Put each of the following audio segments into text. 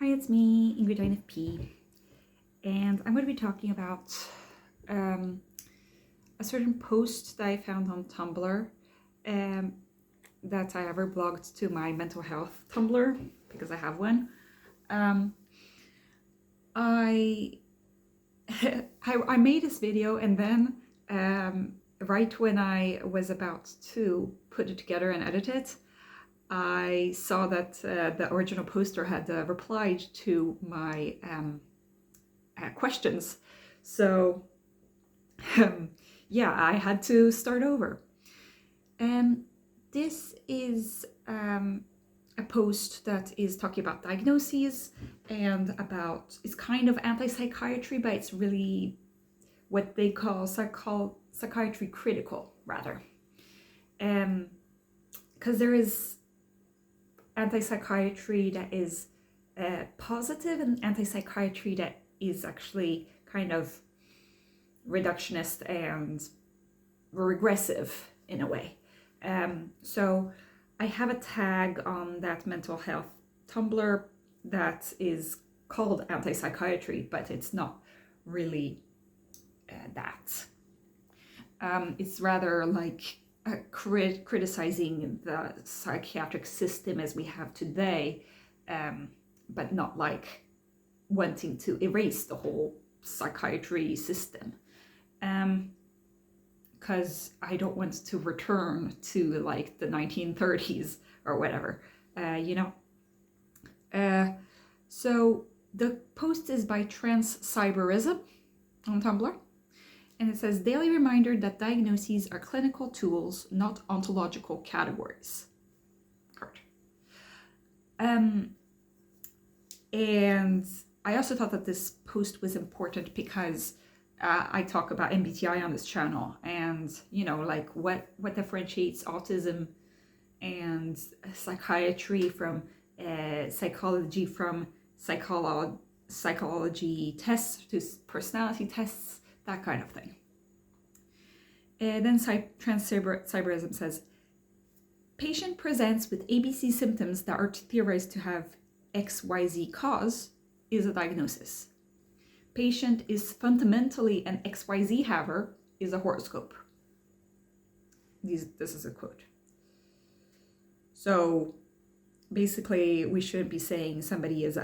Hi, it's me, Ingrid INFP, and I'm going to be talking about a certain post that I found on Tumblr that I ever blogged to my mental health Tumblr, because I have one. I made this video, and then right when I was about to put it together and edit it, I saw that the original poster had replied to my questions. So yeah, I had to start over. This is a post that is talking about diagnoses and about, it's kind of anti-psychiatry, but it's really what they call psychiatry-critical, rather. Because there is anti-psychiatry that is positive and anti-psychiatry that is actually kind of reductionist and regressive in a way. So I have a tag on that mental health Tumblr that is called anti-psychiatry, but it's not really that. It's rather like criticizing the psychiatric system as we have today, but not like wanting to erase the whole psychiatry system, because I don't want to return to like the 1930s or whatever, so the post is by Transcyberism on Tumblr. And it says, daily reminder that diagnoses are clinical tools, not ontological categories. Correct. And I also thought that this post was important because I talk about MBTI on this channel, and like what differentiates autism and psychiatry from psychology, from psychology tests to personality tests, that kind of thing. And then Transcyberism says, patient presents with ABC symptoms that are theorized to have XYZ cause is a diagnosis. Patient is fundamentally an XYZ haver is a horoscope. This is a quote. So basically, we shouldn't be saying somebody is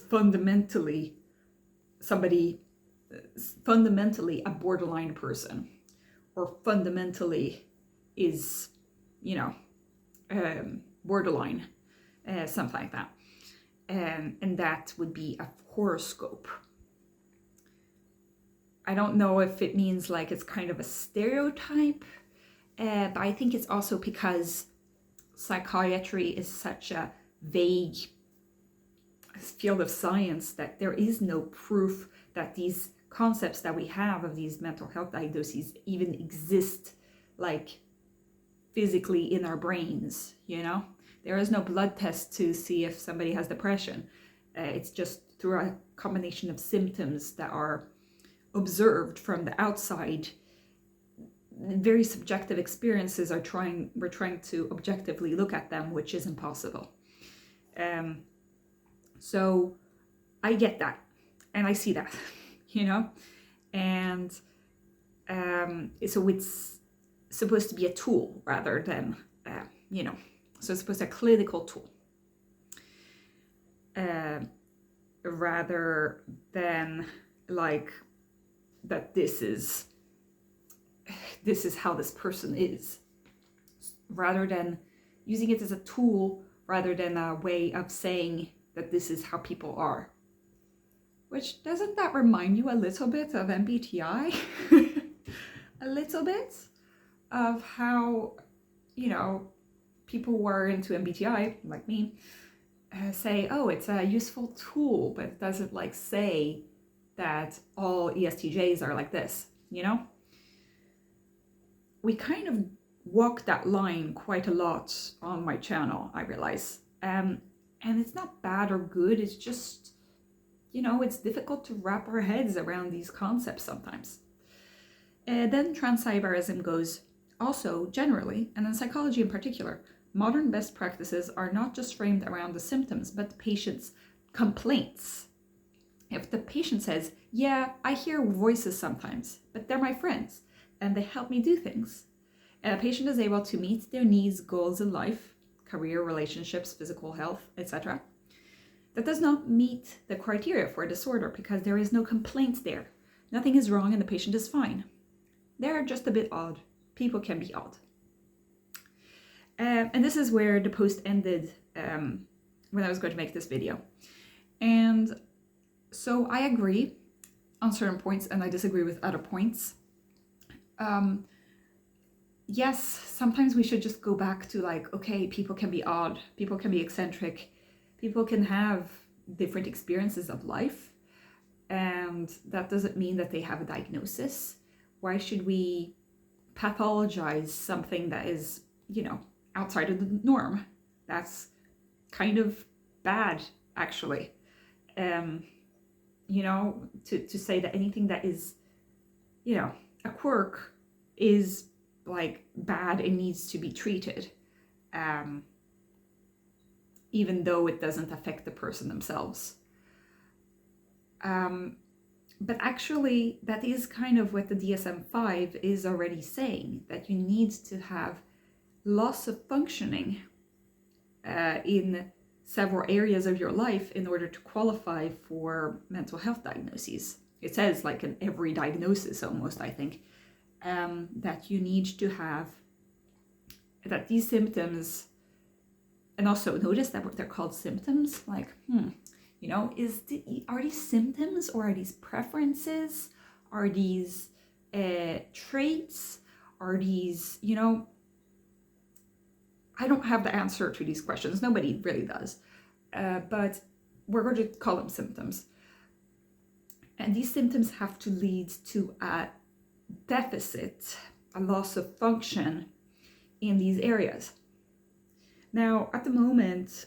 fundamentally a borderline person, or fundamentally is, borderline, something like that. And that would be a horoscope. I don't know if it means like it's kind of a stereotype, but I think it's also because psychiatry is such a vague field of science that there is no proof that these concepts that we have of these mental health diagnoses even exist, like physically in our brains. There is no blood test to see if somebody has depression. It's just through a combination of symptoms that are observed from the outside. Very subjective experiences we're trying to objectively look at them, which is impossible. So I get that, and I see that, and so it's supposed to be a tool rather than, so it's supposed to be a clinical tool, rather than like that this is how this person is, rather than using it as a tool rather than a way of saying that this is how people are. Which, doesn't that remind you a little bit of MBTI? A little bit of how, people who are into MBTI, like me, say, oh, it's a useful tool, but it doesn't like say that all ESTJs are like this, We kind of walk that line quite a lot on my channel, I realize. And it's not bad or good, it's just, it's difficult to wrap our heads around these concepts sometimes. Then transcyberism goes, also, generally, and in psychology in particular, modern best practices are not just framed around the symptoms, but the patient's complaints. If the patient says, yeah, I hear voices sometimes, but they're my friends and they help me do things, and a patient is able to meet their needs, goals in life, career, relationships, physical health, etc., that does not meet the criteria for a disorder because there is no complaint there. Nothing is wrong and the patient is fine. They're just a bit odd. People can be odd. And this is where the post ended when I was going to make this video. And so I agree on certain points and I disagree with other points. Yes, sometimes we should just go back to like, okay, people can be odd, people can be eccentric, people can have different experiences of life, and that doesn't mean that they have a diagnosis. Why should we pathologize something that is, outside of the norm? That's kind of bad, actually. To say that anything that is, a quirk is like bad and needs to be treated, even though it doesn't affect the person themselves. But actually, that is kind of what the DSM-5 is already saying, that you need to have loss of functioning in several areas of your life in order to qualify for mental health diagnoses. It says, like in every diagnosis almost, I think, that you need to have, that these symptoms, and also notice that what they're called symptoms, like, are these symptoms or are these preferences? Are these traits? Are these, I don't have the answer to these questions. Nobody really does. But we're going to call them symptoms. And these symptoms have to lead to a deficit, a loss of function in these areas. Now, at the moment,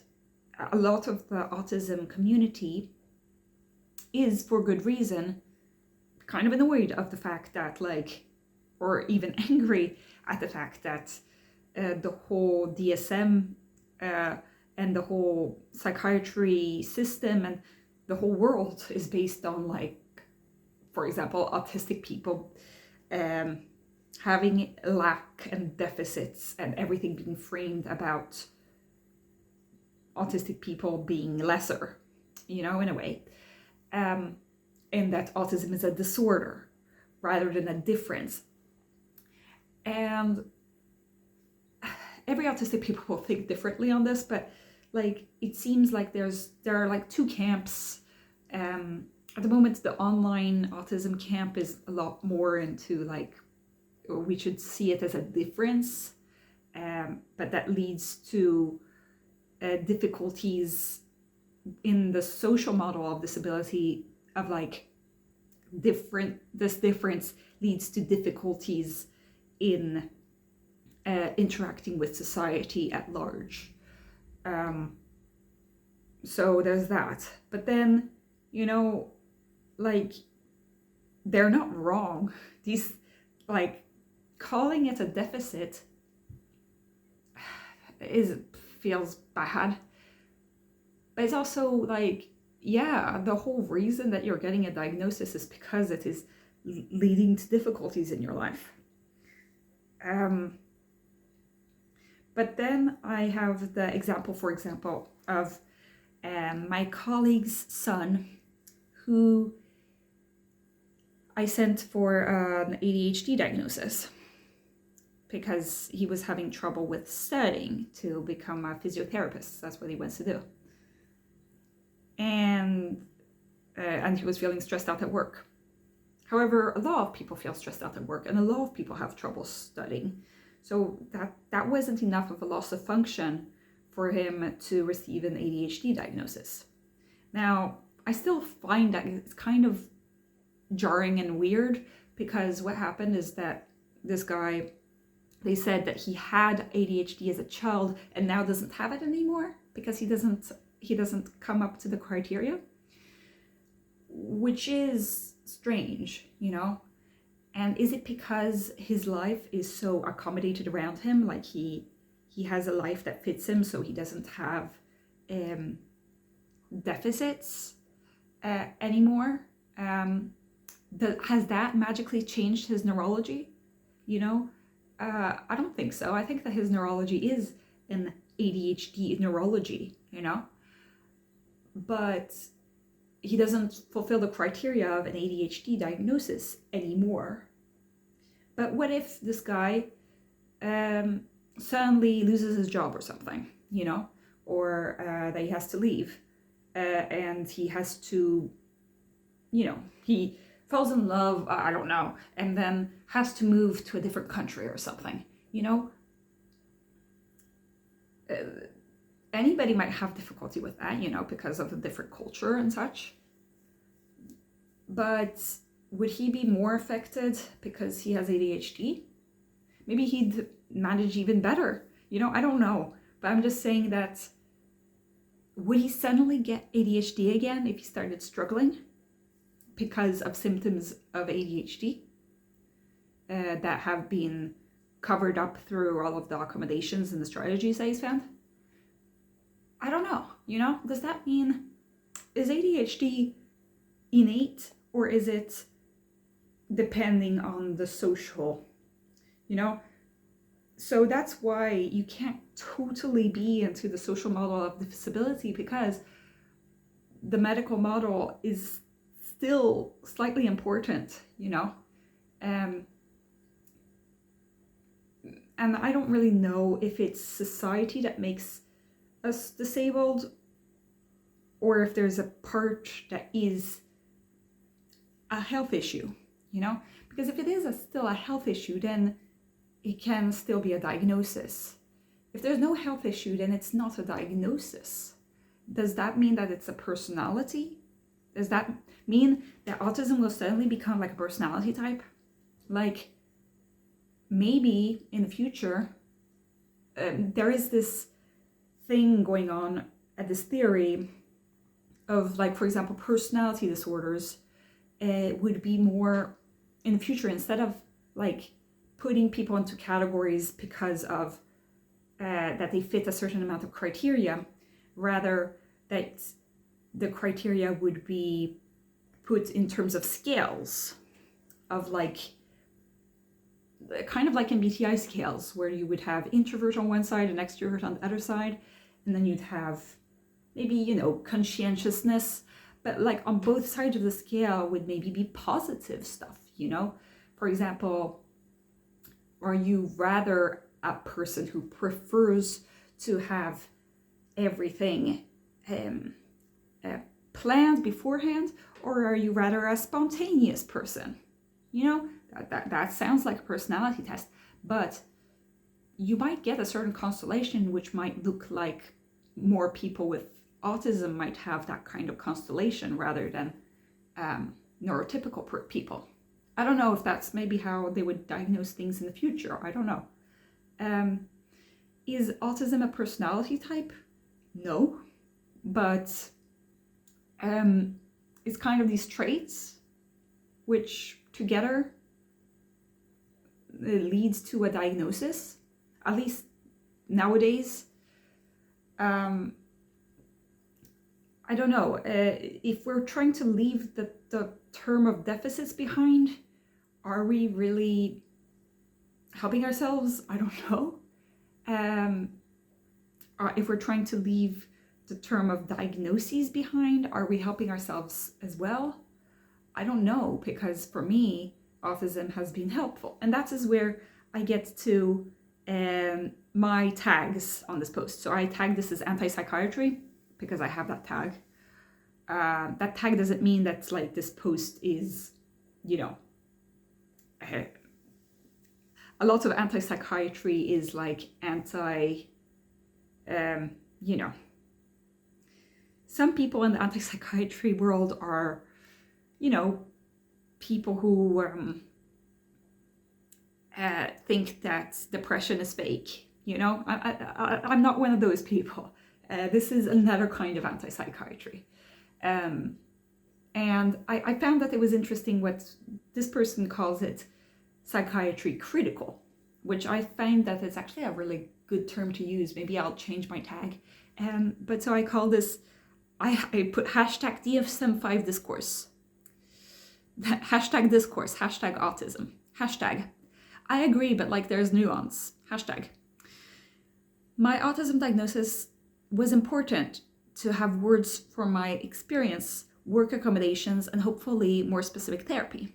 a lot of the autism community is, for good reason, kind of annoyed of the fact that, or even angry at the fact that the whole DSM and the whole psychiatry system and the whole world is based on, for example, autistic people having lack and deficits and everything being framed about autistic people being lesser, in a way, and that autism is a disorder rather than a difference. And every autistic people will think differently on this, but it seems like there are two camps. At the moment, the online autism camp is a lot more into we should see it as a difference, but that leads to difficulties in the social model of disability of this difference leads to difficulties in interacting with society at large. So there's that. But then, they're not wrong. These, calling it a deficit feels bad. But it's also the whole reason that you're getting a diagnosis is because it is leading to difficulties in your life. But then I have the example, for example, of my colleague's son, who I sent for an ADHD diagnosis because he was having trouble with studying to become a physiotherapist. That's what he wants to do. And he was feeling stressed out at work. However, a lot of people feel stressed out at work and a lot of people have trouble studying. So that wasn't enough of a loss of function for him to receive an ADHD diagnosis. Now, I still find that it's kind of jarring and weird because what happened is that this guy, they said that he had ADHD as a child and now doesn't have it anymore because he doesn't come up to the criteria, which is strange, And is it because his life is so accommodated around him, he has a life that fits him, so he doesn't have deficits anymore. Has that magically changed his neurology? You know, I don't think so. I think that his neurology is an ADHD neurology, you know, but he doesn't fulfill the criteria of an ADHD diagnosis anymore. But what if this guy suddenly loses his job or something, you know, or that he has to leave and he has to, you know, he falls in love, I don't know, and then has to move to a different country or something, you know? Anybody might have difficulty with that, you know, because of a different culture and such. But would he be more affected because he has ADHD? Maybe he'd manage even better, you know, I don't know. But I'm just saying that, would he suddenly get ADHD again if he started struggling because of symptoms of ADHD that have been covered up through all of the accommodations and the strategies that he's found? I don't know, you know? Does that mean, is ADHD innate or is it depending on the social, you know? So that's why you can't totally be into the social model of disability, because the medical model is still slightly important, you know? And I don't really know if it's society that makes us disabled or if there's a part that is a health issue, you know? Because if it is still a health issue, then it can still be a diagnosis. If there's no health issue, then it's not a diagnosis. Does that mean that it's a personality? Does that mean that autism will suddenly become like a personality type? Like, maybe in the future, there is this thing going on, this theory of, like, for example, personality disorders would be more in the future, instead of like putting people into categories because of that they fit a certain amount of criteria, rather that the criteria would be put in terms of scales of, like, kind of like in BTI scales, where you would have introvert on one side and extrovert on the other side, and then you'd have maybe, you know, conscientiousness, but like on both sides of the scale would maybe be positive stuff, you know? For example, are you rather a person who prefers to have everything planned beforehand, or are you rather a spontaneous person? You know, that sounds like a personality test, but you might get a certain constellation which might look like more people with autism might have that kind of constellation rather than neurotypical people. I don't know if that's maybe how they would diagnose things in the future. I don't know. Is autism a personality type? No, but it's kind of these traits which together leads to a diagnosis, at least nowadays. I don't know, if we're trying to leave the term of deficits behind, are we really helping ourselves? I don't know. If we're trying to leave the term of diagnoses behind, are we helping ourselves as well? I don't know, because for me, autism has been helpful. And that is where I get to my tags on this post. So I tag this as anti-psychiatry because I have that tag. That tag doesn't mean that, like, this post is, you know, a lot of anti-psychiatry is like anti, you know, some people in the anti-psychiatry world are, you know, people who think that depression is fake. You know, I'm not one of those people. This is another kind of anti-psychiatry. And I found that it was interesting what this person calls it, psychiatry-critical, which I find that it's actually a really good term to use. Maybe I'll change my tag. But so I call this I put hashtag DSM-5 discourse. Hashtag discourse, hashtag autism, hashtag. I agree, but like there's nuance. Hashtag. My autism diagnosis was important to have words for my experience, work accommodations, and hopefully more specific therapy.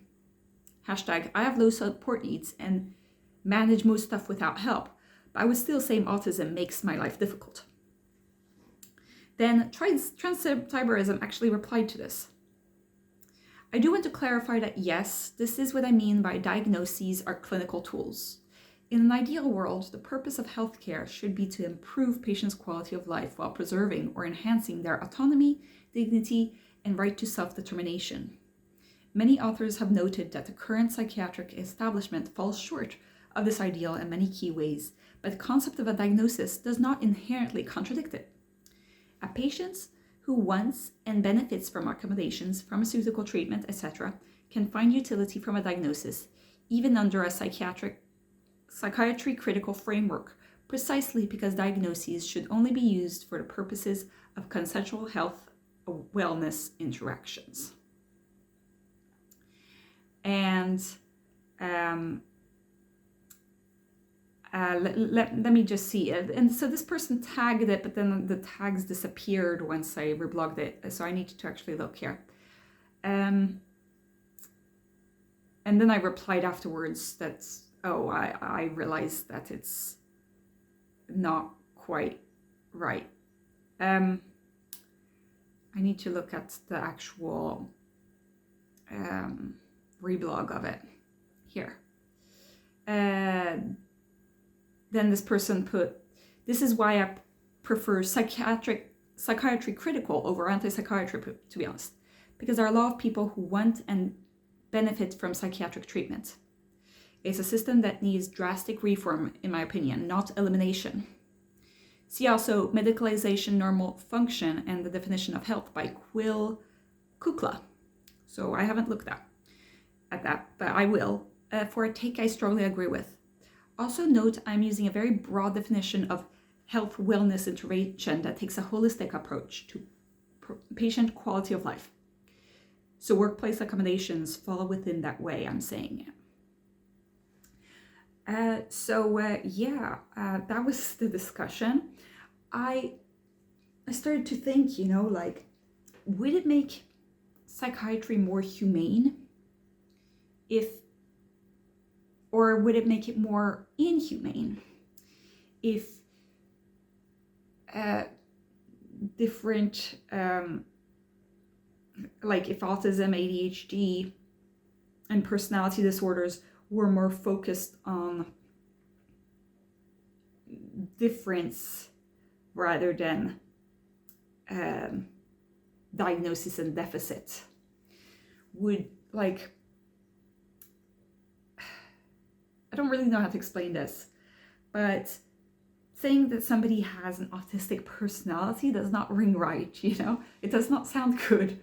Hashtag, I have low support needs and manage most stuff without help, but I would still say autism makes my life difficult. Then transcyberism actually replied to this. I do want to clarify that yes, this is what I mean by diagnoses are clinical tools. In an ideal world, the purpose of healthcare should be to improve patients' quality of life while preserving or enhancing their autonomy, dignity, and right to self-determination. Many authors have noted that the current psychiatric establishment falls short of this ideal in many key ways, but the concept of a diagnosis does not inherently contradict it. A patient who wants and benefits from accommodations, pharmaceutical treatment, etc., can find utility from a diagnosis, even under a psychiatry-critical framework, precisely because diagnoses should only be used for the purposes of consensual health wellness interactions. And let me just see. And so this person tagged it, but then the tags disappeared once I reblogged it. So I need to actually look here. And then I replied afterwards that, oh, I realized that it's not quite right. I need to look at the actual reblog of it here. Then this person put, this is why I prefer psychiatry-critical over anti-psychiatry, to be honest, because there are a lot of people who want and benefit from psychiatric treatment. It's a system that needs drastic reform, in my opinion, not elimination. See also Medicalisation of Normal Function and the Definition of Health by Quill Kukla. So I haven't looked at that, but I will, for a take I strongly agree with. Also note I'm using a very broad definition of health wellness intervention that takes a holistic approach to patient quality of life. So workplace accommodations fall within that way I'm saying it. That was the discussion. I started to think, like, would it make psychiatry more humane or would it make it more inhumane if different, like if autism, ADHD, and personality disorders were more focused on difference rather than diagnosis and deficit? Would, like, I don't really know how to explain this, but saying that somebody has an autistic personality does not ring right, It does not sound good.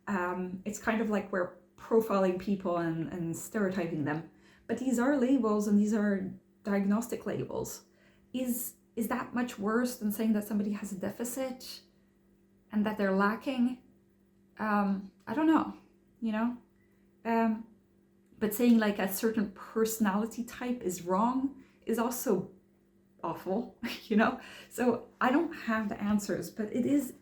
It's kind of like we're profiling people and stereotyping them. But these are labels and these are diagnostic labels. Is that much worse than saying that somebody has a deficit and that they're lacking? I don't know, But saying like a certain personality type is wrong is also awful, So I don't have the answers, but it is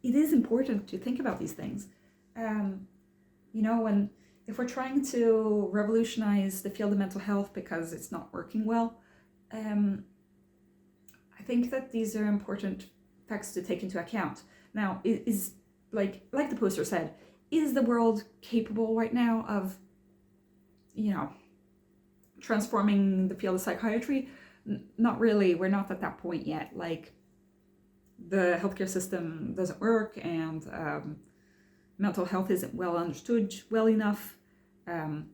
important to think about these things. When if we're trying to revolutionize the field of mental health because it's not working well, I think that these are important facts to take into account. Now, is like the poster said, is the world capable right now of transforming the field of psychiatry? Not really. We're not at that point yet. Like, the healthcare system doesn't work, and mental health isn't well understood well enough, and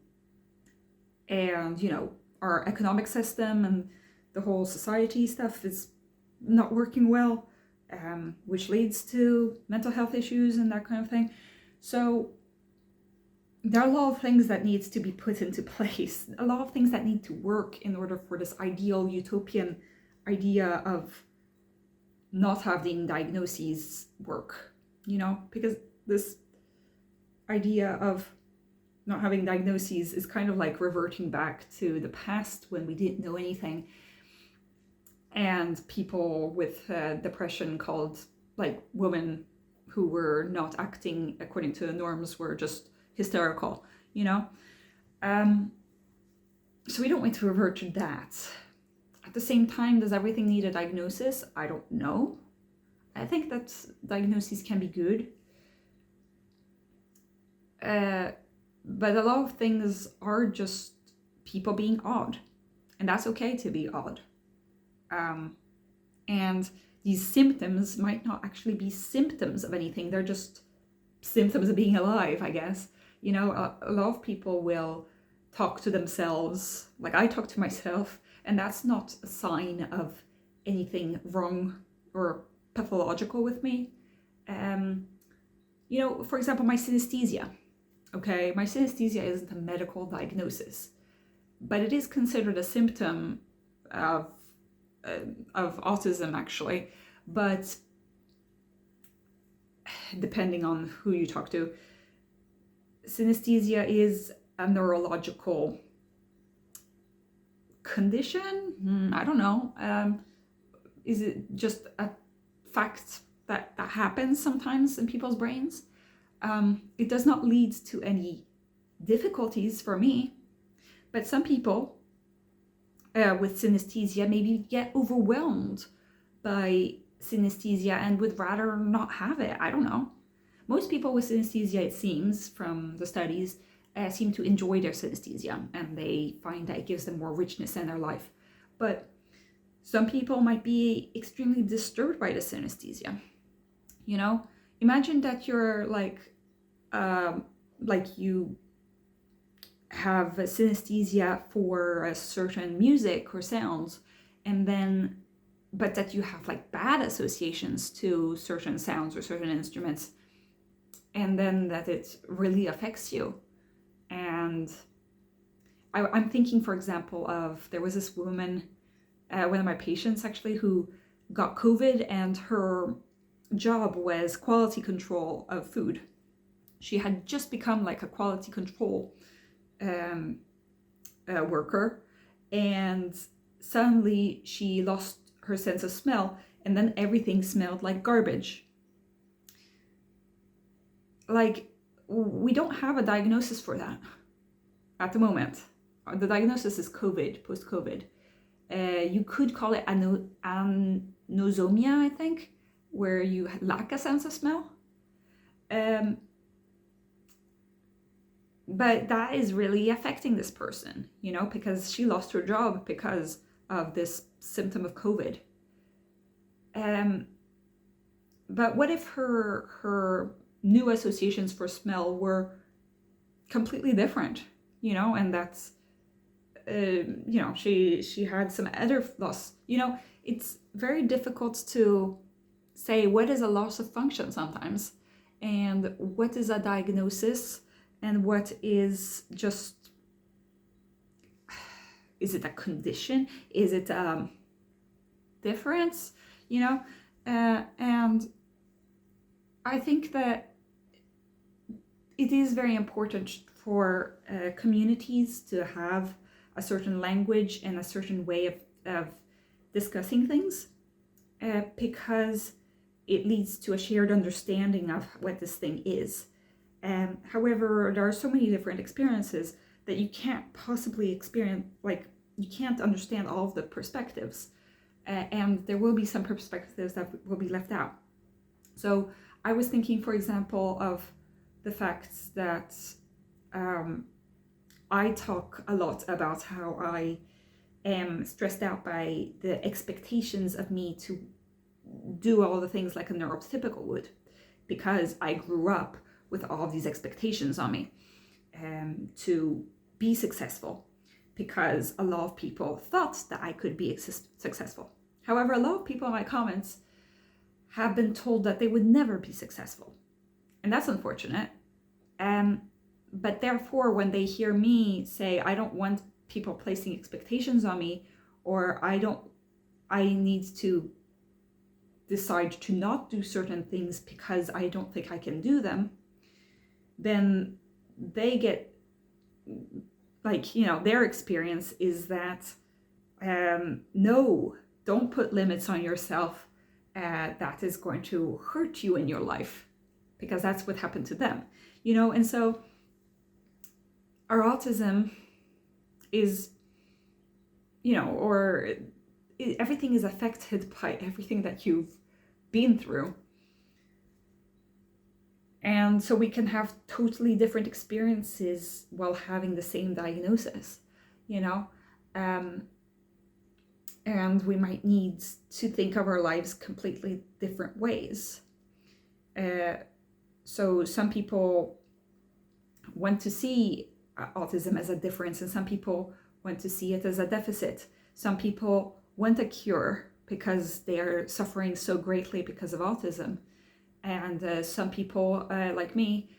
our economic system and the whole society stuff is not working well, which leads to mental health issues and that kind of thing. So there are a lot of things that needs to be put into place, a lot of things that need to work in order for this ideal utopian idea of not having diagnoses work. because this idea of not having diagnoses is kind of like reverting back to the past when we didn't know anything, and people with depression called like women who were not acting according to the norms were just hysterical, so we don't want to revert to that. At the same time, does everything need a diagnosis? I don't know. I think that diagnoses can be good, but a lot of things are just people being odd, and that's okay to be odd. And these symptoms might not actually be symptoms of anything. They're just symptoms of being alive, I guess. A lot of people will talk to themselves, like I talk to myself, and that's not a sign of anything wrong or pathological with me. For example, my synesthesia. Okay, my synesthesia isn't a medical diagnosis, but it is considered a symptom of autism, actually. But depending on who you talk to, synesthesia is a neurological condition. I don't know. Is it just a fact that happens sometimes in people's brains? It does not lead to any difficulties for me, but some people with synesthesia maybe get overwhelmed by synesthesia and would rather not have it. I don't know. Most people with synesthesia, it seems from the studies, seem to enjoy their synesthesia, and they find that it gives them more richness in their life. But some people might be extremely disturbed by the synesthesia. Imagine that you're like you have a synesthesia for a certain music or sounds, but that you have like bad associations to certain sounds or certain instruments, and then that it really affects you. And I'm thinking, for example, there was this woman, one of my patients actually, who got COVID, and her job was quality control of food. She had just become like a quality control worker, and suddenly she lost her sense of smell, and then everything smelled like garbage. Like, we don't have a diagnosis for that at the moment. The diagnosis is COVID, post-COVID. You could call it anosmia, I think, where you lack a sense of smell. But that is really affecting this person, because she lost her job because of this symptom of COVID. But what if her new associations for smell were completely different, and that's, she had some other loss. It's very difficult to say what is a loss of function sometimes, and what is a diagnosis, and what is just, is it a condition? Is it a difference? And I think that it is very important for communities to have a certain language and a certain way of discussing things, because it leads to a shared understanding of what this thing is. However, there are so many different experiences that you can't possibly experience, like, you can't understand all of the perspectives, and there will be some perspectives that will be left out. So I was thinking, for example, of the fact that I talk a lot about how I am stressed out by the expectations of me to do all the things like a neurotypical would, because I grew up with all these expectations on me to be successful, because a lot of people thought that I could be successful. However, a lot of people in my comments have been told that they would never be successful, and that's unfortunate. But therefore, when they hear me say, I don't want people placing expectations on me, or I need to decide to not do certain things because I don't think I can do them, then they get, like, you know, their experience is that, no, don't put limits on yourself. That is going to hurt you in your life, because that's what happened to them, you know. And so our autism is, you know, or everything is affected by everything that you've been through. And so we can have totally different experiences while having the same diagnosis, you know. And we might need to think of our lives completely different ways. So some people want to see autism as a difference, and some people want to see it as a deficit. Some people want a cure because they are suffering so greatly because of autism. And some people, like me,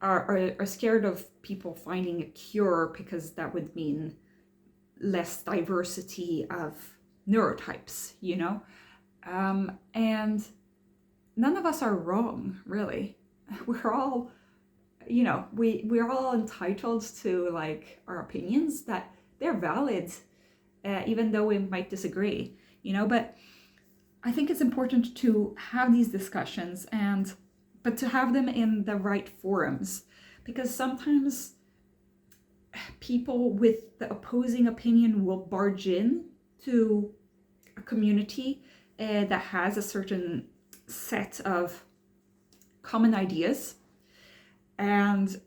are scared of people finding a cure, because that would mean less diversity of neurotypes, you know. And none of us are wrong, really. We're all, you know, we're all entitled to, like, our opinions, that they're valid, even though we might disagree, you know. But I think it's important to have these discussions, but to have them in the right forums, because sometimes people with the opposing opinion will barge in to a community that has a certain set of common ideas, and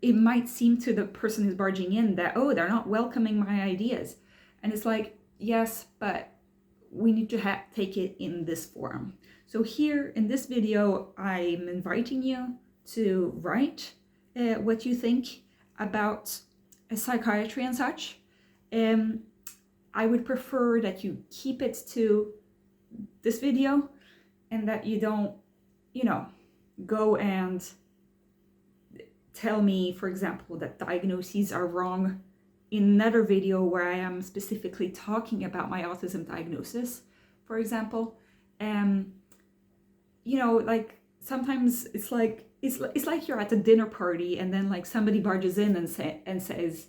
it might seem to the person who's barging in that, oh, they're not welcoming my ideas. And it's like, yes, but we need to take it in this forum. So here in this video, I'm inviting you to write what you think about psychiatry and such. I would prefer that you keep it to this video, and that you don't, you know, go and tell me, for example, that diagnoses are wrong in another video where I am specifically talking about my autism diagnosis, for example. You know, like, sometimes it's like you're at a dinner party, and then, like, somebody barges in and says,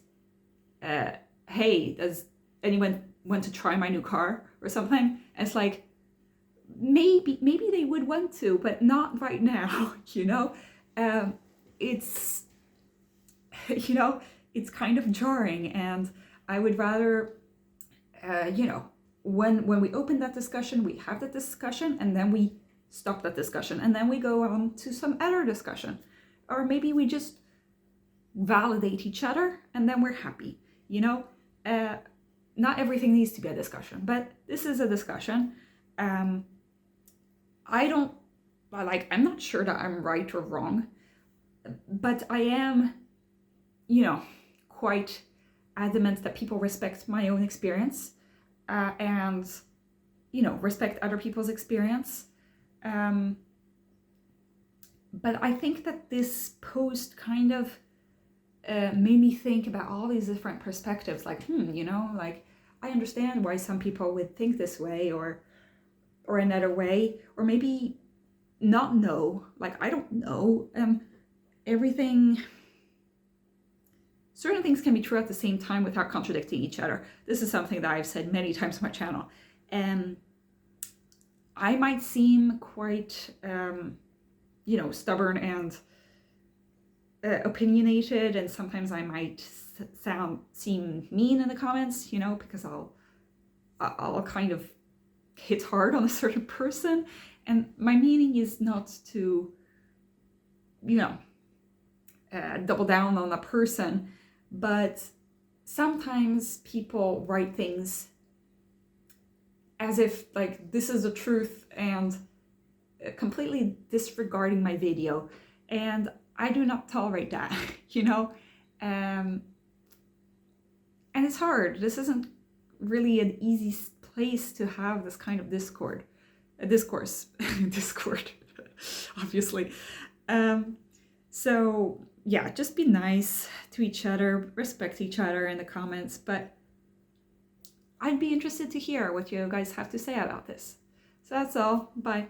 hey, does anyone want to try my new car or something? And it's like, maybe they would want to, but not right now, you know. It's, you know, it's kind of jarring, and I would rather, you know, when we open that discussion, we have that discussion, and then we stop that discussion, and then we go on to some other discussion, or maybe we just validate each other, and then we're happy, you know. Not everything needs to be a discussion, but this is a discussion. I'm not sure that I'm right or wrong, but I am, you know, quite adamant that people respect my own experience, and, you know, respect other people's experience. But I think that this post kind of made me think about all these different perspectives, like, you know, like, I understand why some people would think this way or another way, or maybe not know, like, I don't know. Certain things can be true at the same time without contradicting each other. This is something that I've said many times on my channel. I might seem quite, you know, stubborn and opinionated, and sometimes I might seem mean in the comments, you know, because I'll kind of hit hard on a certain person, and my meaning is not to, you know, double down on a person, but sometimes people write things as if, like, this is the truth, and completely disregarding my video, and I do not tolerate that, you know. And it's hard. This isn't really an easy place to have this kind of discourse, obviously. So yeah, just be nice to each other, respect each other in the comments, but I'd be interested to hear what you guys have to say about this. So that's all. Bye.